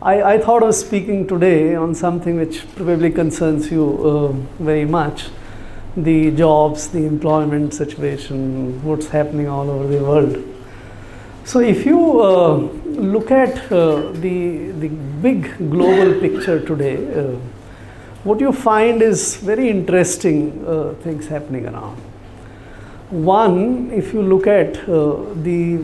I thought of speaking today on something which probably concerns you very much, the jobs, the employment situation, what's happening all over the world. So if you look at the big global picture today, what you find is very interesting things happening around. One, if you look at the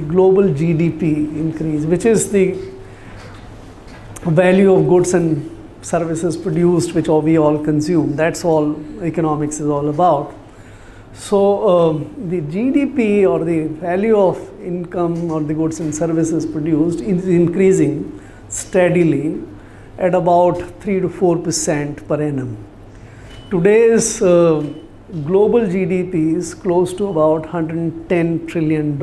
global GDP increase, which is the value of goods and services produced, which we all consume. That's all economics is all about. So the GDP, or the value of income or the goods and services produced, is increasing steadily at about 3 to 4% per annum. Today's global GDP is close to about $110 trillion.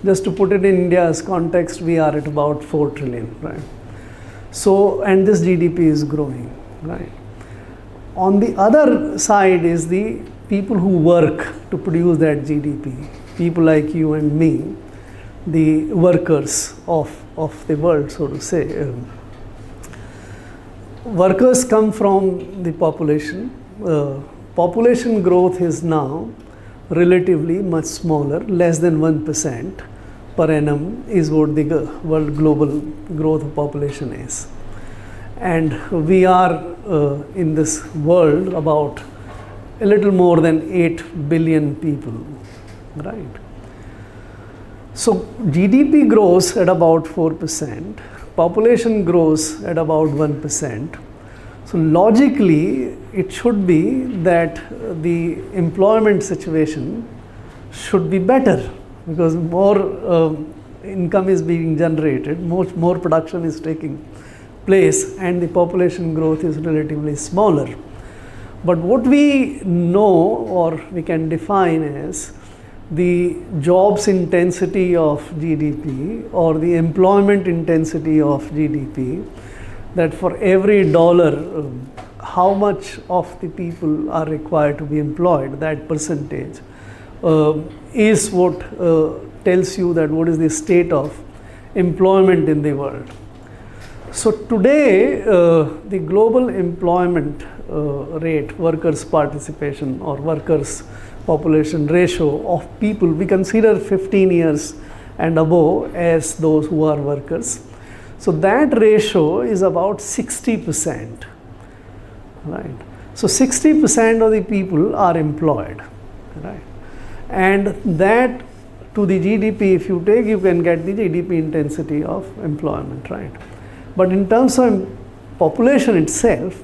Just to put it in India's context, we are at about 4 trillion, right? So, and this GDP is growing, right? On the other side is the people who work to produce that GDP, people like you and me, the workers of the world, so to say. Workers come from the population. Population growth is now relatively much smaller, less than 1% per annum is what the world global growth of population is. And we are in this world about a little more than 8 billion people, right? So GDP grows at about 4%, population grows at about 1%. So logically, it should be that the employment situation should be better, because more income is being generated, more production is taking place, and the population growth is relatively smaller. But what we know, or we can define as the jobs intensity of GDP, or the employment intensity of GDP, that for every dollar, how much of the people are required to be employed, that percentage is what tells you that what is the state of employment in the world. So today, the global employment rate, workers' participation or workers' population ratio of people, we consider 15 years and above as those who are workers. So that ratio is about 60%, right? So 60% of the people are employed, right? And that to the GDP, if you take, you can get the GDP intensity of employment, right? But in terms of population itself,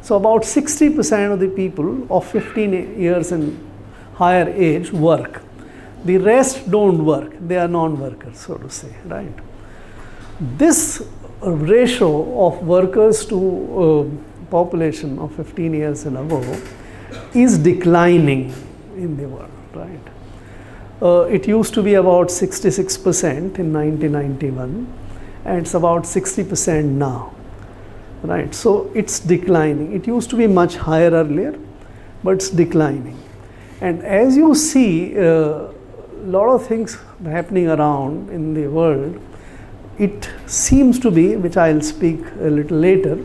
so about 60% of the people of 15 years and higher age work. The rest don't work, they are non-workers, so to say, right? This ratio of workers to population of 15 years and above is declining in the world, right? It used to be about 66% in 1991, and it's about 60% now, right? So it's declining. It used to be much higher earlier, but it's declining. And as you see a lot of things happening around in the world, it seems to be, which I'll speak a little later,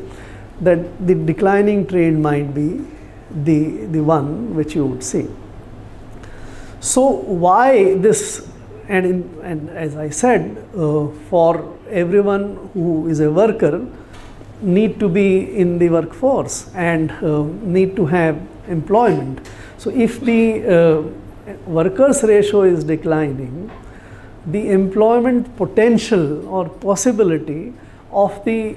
that the declining trend might be the one which you would see. So why this, and as I said, for everyone who is a worker need to be in the workforce and need to have employment. So if the workers ratio is declining, the employment potential or possibility of the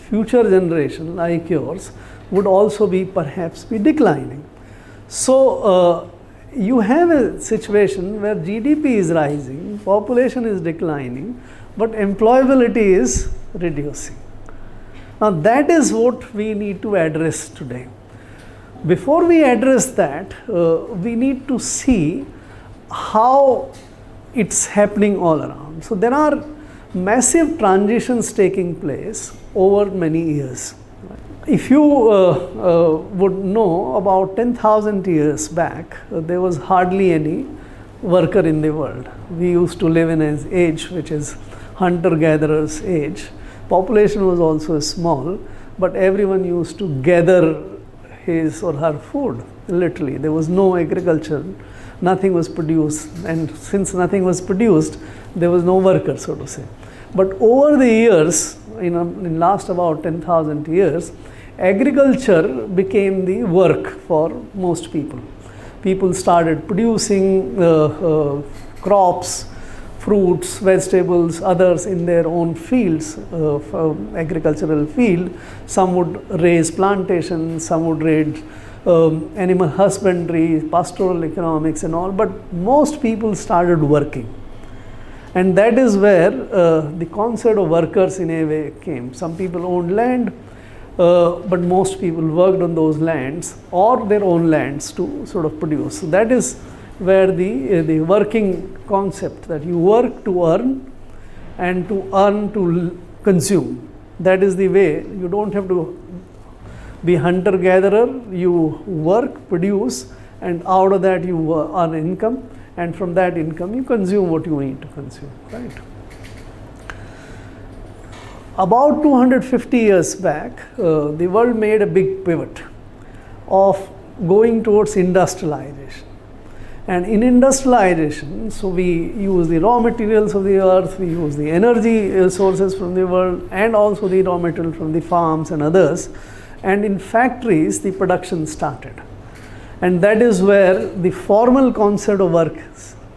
future generation like yours would also be perhaps be declining. So you have a situation where GDP is rising, population is declining, but employability is reducing. Now that is what we need to address today. Before we address that, we need to see how it's happening all around. So there are massive transitions taking place over many years. If you would know, about 10,000 years back, there was hardly any worker in the world. We used to live in an age which is hunter-gatherers age. Population was also small, but everyone used to gather his or her food, literally. There was no agriculture, nothing was produced, and since nothing was produced, there was no worker, so to say. But over the years, in last about 10,000 years, agriculture became the work for most people. People started producing crops, fruits, vegetables, others in their own fields, agricultural field. Some would raise plantations, some would raise animal husbandry, pastoral economics and all, but most people started working. And that is where the concept of workers in a way came. Some people owned land, but most people worked on those lands or their own lands to sort of produce. So that is where the working concept, that you work to earn and to earn to consume. That is the way. You don't have to be hunter-gatherer. You work, produce, and out of that you earn income, and from that income you consume what you need to consume, right? About 250 years back, the world made a big pivot of going towards industrialization. And in industrialization, so we use the raw materials of the earth, we use the energy sources from the world, and also the raw material from the farms and others. And in factories, the production started. And that is where the formal concept of work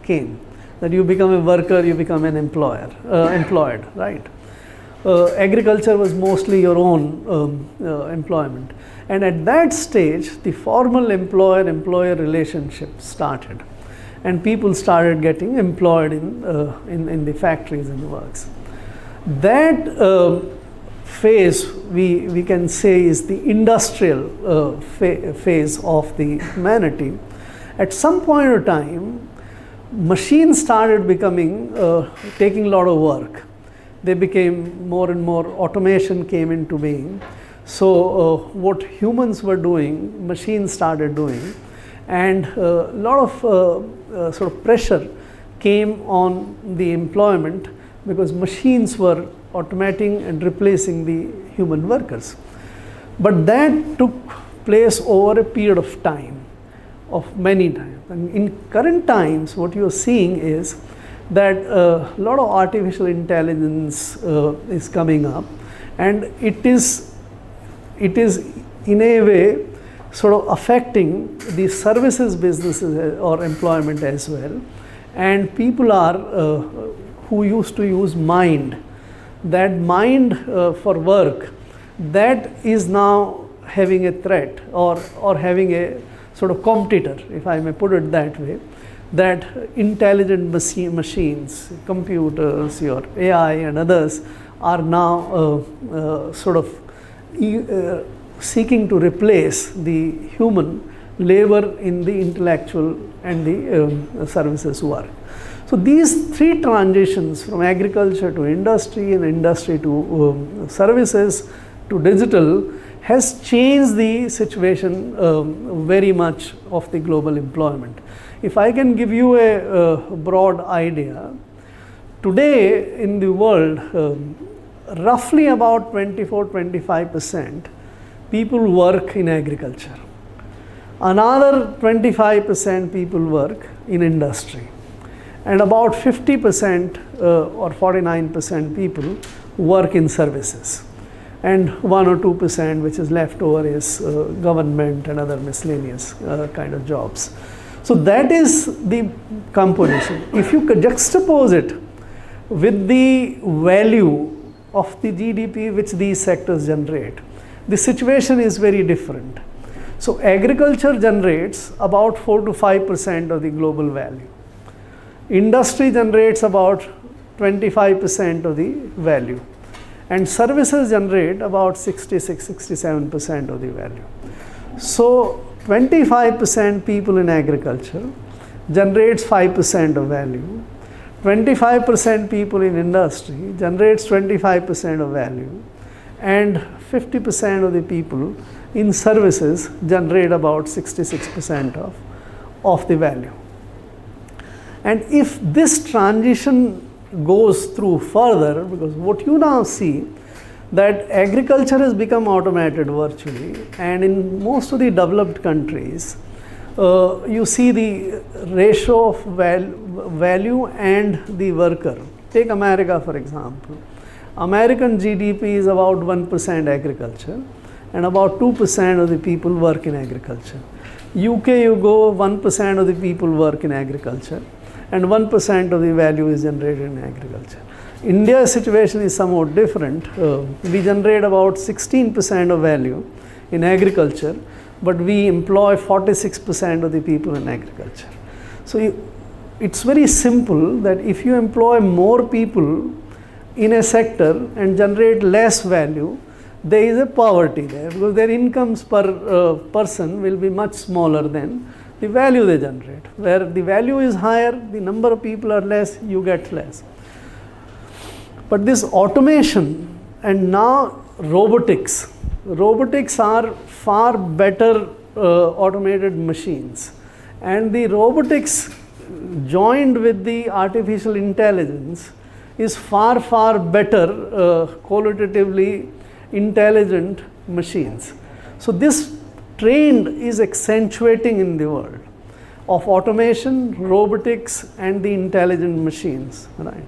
came. That you become a worker, you become an employed, right? Agriculture was mostly your own employment. And at that stage, the formal employer-employer relationship started. And people started getting employed in the factories and the works. That phase, we can say, is the industrial phase of the humanity. At some point of time, machines started becoming, taking a lot of work. They became more and more, automation came into being. So what humans were doing, machines started doing, and a lot of sort of pressure came on the employment because machines were automating and replacing the human workers. But that took place over a period of time, of many times. And in current times, what you are seeing is that a lot of artificial intelligence is coming up, and it is in a way sort of affecting the services businesses or employment as well. And people are who used to use mind, that mind for work, that is now having a threat or having a sort of competitor, if I may put it that way, that intelligent machines, computers, your AI and others are now sort of seeking to replace the human labor in the intellectual and the services work. So these three transitions from agriculture to industry and industry to services to digital has changed the situation very much of the global employment. If I can give you a broad idea, today in the world, roughly about 24-25% people work in agriculture. Another 25% people work in industry. And about 50% or 49% people work in services. And 1 or 2% which is left over is government and other miscellaneous kind of jobs. So that is the composition. If you juxtapose it with the value of the GDP which these sectors generate, the situation is very different. So agriculture generates about 4 to 5% of the global value. Industry generates about 25% of the value. And services generate about 66-67% of the value. So 25% people in agriculture generates 5% of value. 25% people in industry generates 25% of value, and 50% of the people in services generate about 66% of the value. And if this transition goes through further, because what you now see, that agriculture has become automated virtually, and in most of the developed countries, you see the ratio of value and the worker. Take America for example. American GDP is about 1% agriculture, and about 2% of the people work in agriculture. UK, you go, 1% of the people work in agriculture, and 1% of the value is generated in agriculture. India's situation is somewhat different. We generate about 16% of value in agriculture, but we employ 46% of the people in agriculture. So it's very simple that if you employ more people in a sector and generate less value, there is a poverty there, because their incomes per person will be much smaller than the value they generate. Where the value is higher, the number of people are less, you get less. But this automation and now robotics are far better automated machines. And the robotics joined with the artificial intelligence is far, far better qualitatively intelligent machines. So this trend is accentuating in the world of automation, robotics, and the intelligent machines, right?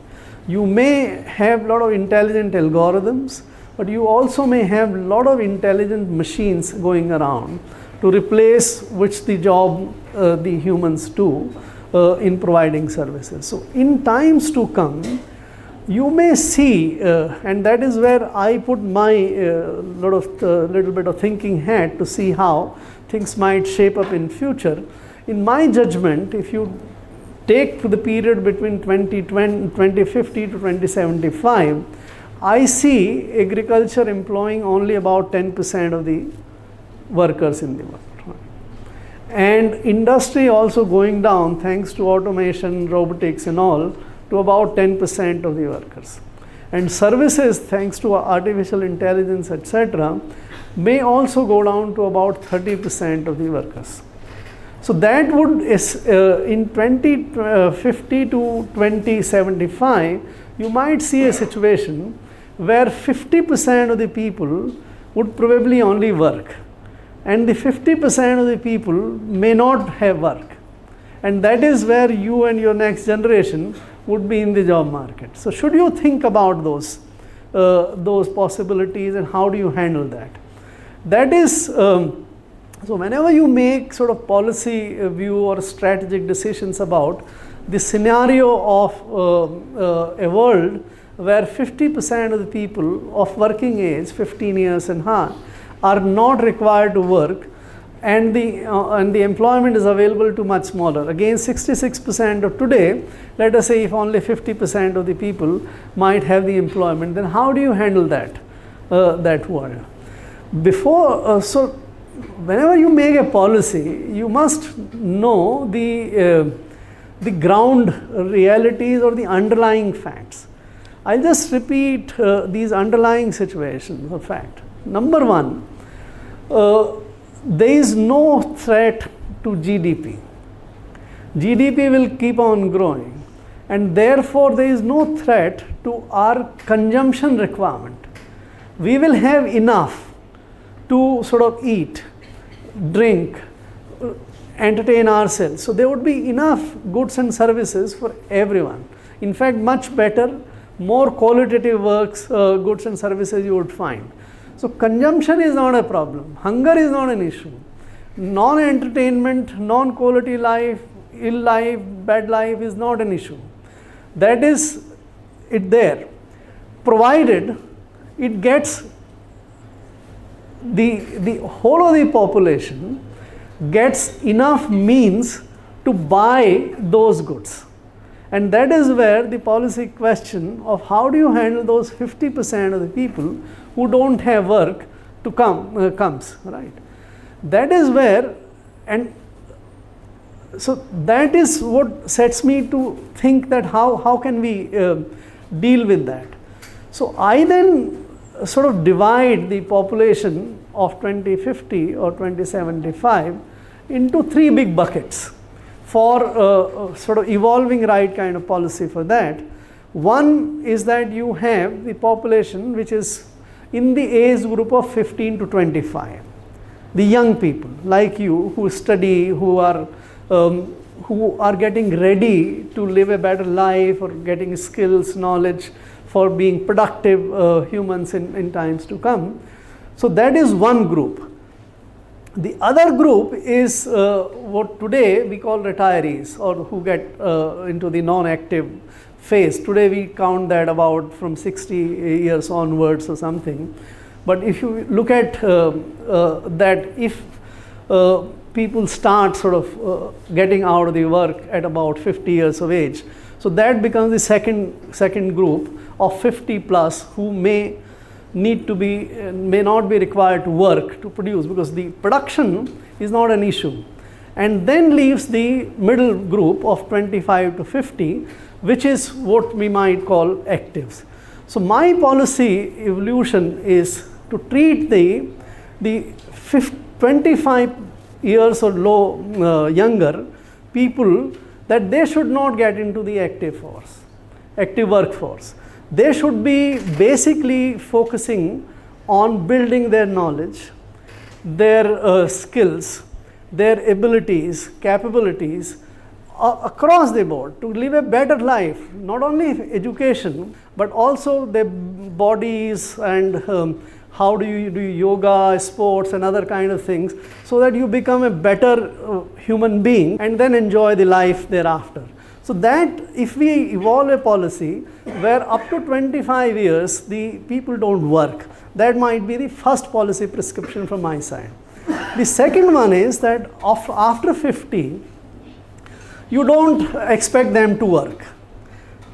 You may have a lot of intelligent algorithms, but you also may have a lot of intelligent machines going around to replace which the job the humans do in providing services. So in times to come, you may see, and that is where I put my little bit of thinking hat to see how things might shape up in future. In my judgment, if you take the period between 2050 to 2075, I see agriculture employing only about 10% of the workers in the world. And industry also going down thanks to automation, robotics and all, to about 10% of the workers. And services, thanks to artificial intelligence, etc., may also go down to about 30% of the workers. So that would, in 2050 to 2075, you might see a situation where 50% of the people would probably only work, and the 50% of the people may not have work. And that is where you and your next generation would be in the job market. So should you think about those possibilities, and how do you handle that? That is, so whenever you make sort of policy view or strategic decisions about the scenario of a world where 50% of the people of working age, 15 years and higher, are not required to work, and the employment is available to much smaller. Again, 66% of today, let us say if only 50% of the people might have the employment, then how do you handle that world? So whenever you make a policy, you must know the ground realities or the underlying facts. I'll just repeat these underlying situations of fact. Number one, there is no threat to GDP. GDP will keep on growing, and therefore there is no threat to our consumption requirement. We will have enough to sort of eat, drink, entertain ourselves. So there would be enough goods and services for everyone. In fact, much better, more qualitative works, goods and services you would find. So consumption is not a problem. Hunger is not an issue. Non-entertainment, non-quality life, ill life, bad life is not an issue. That is it there, provided it gets the whole of the population gets enough means to buy those goods. And that is where the policy question of how do you handle those 50% of the people who don't have work to comes, right? That is where, and so that is what sets me to think that how can we deal with that. So I then sort of divide the population of 2050 or 2075 into three big buckets for sort of evolving right kind of policy for that. One is that you have the population which is in the age group of 15 to 25. The young people like you who study, who are getting ready to live a better life or getting skills, knowledge for being productive humans in times to come. So that is one group. The other group is what today we call retirees, or who get into the non-active phase. Today we count that about from 60 years onwards or something. But if you look at that, if people start sort of getting out of the work at about 50 years of age, so that becomes the second group of 50 plus who may not be required to work to produce, because the production is not an issue. And then leaves the middle group of 25 to 50, which is what we might call actives. So my policy evolution is to treat the 25 years or younger people, that they should not get into the active workforce. They should be basically focusing on building their knowledge, their skills, their abilities, capabilities across the board to live a better life, not only education, but also their bodies and how do you do yoga, sports and other kind of things, so that you become a better human being and then enjoy the life thereafter. So that if we evolve a policy where up to 25 years the people don't work, that might be the first policy prescription from my side. The second one is that after 50, you don't expect them to work.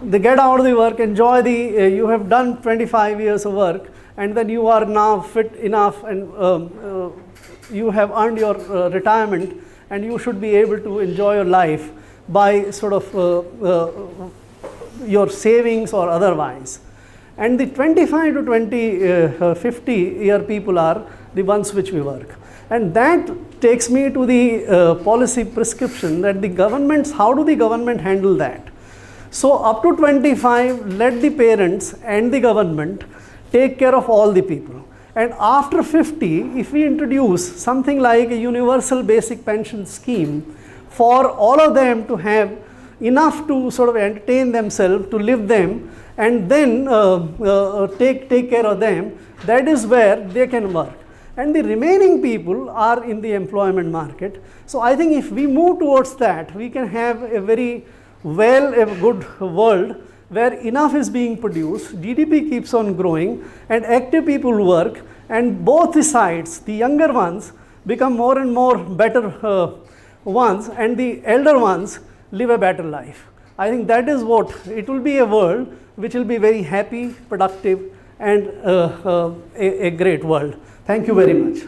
They get out of the work, enjoy you have done 25 years of work, and then you are now fit enough and you have earned your retirement, and you should be able to enjoy your life by sort of your savings or otherwise. And the 25 to 50 year people are the ones which we work. And that takes me to the policy prescription that the governments, how do the government handle that? So up to 25, let the parents and the government take care of all the people. And after 50, if we introduce something like a universal basic pension scheme for all of them to have enough to sort of entertain themselves, to live them, and then take care of them, that is where they can work. And the remaining people are in the employment market. So I think if we move towards that, we can have a very a good world where enough is being produced, GDP keeps on growing, and active people work, and both the sides, the younger ones become more and more better ones, and the elder ones live a better life. I think that is what, it will be a world which will be very happy, productive, and a great world. Thank you very much.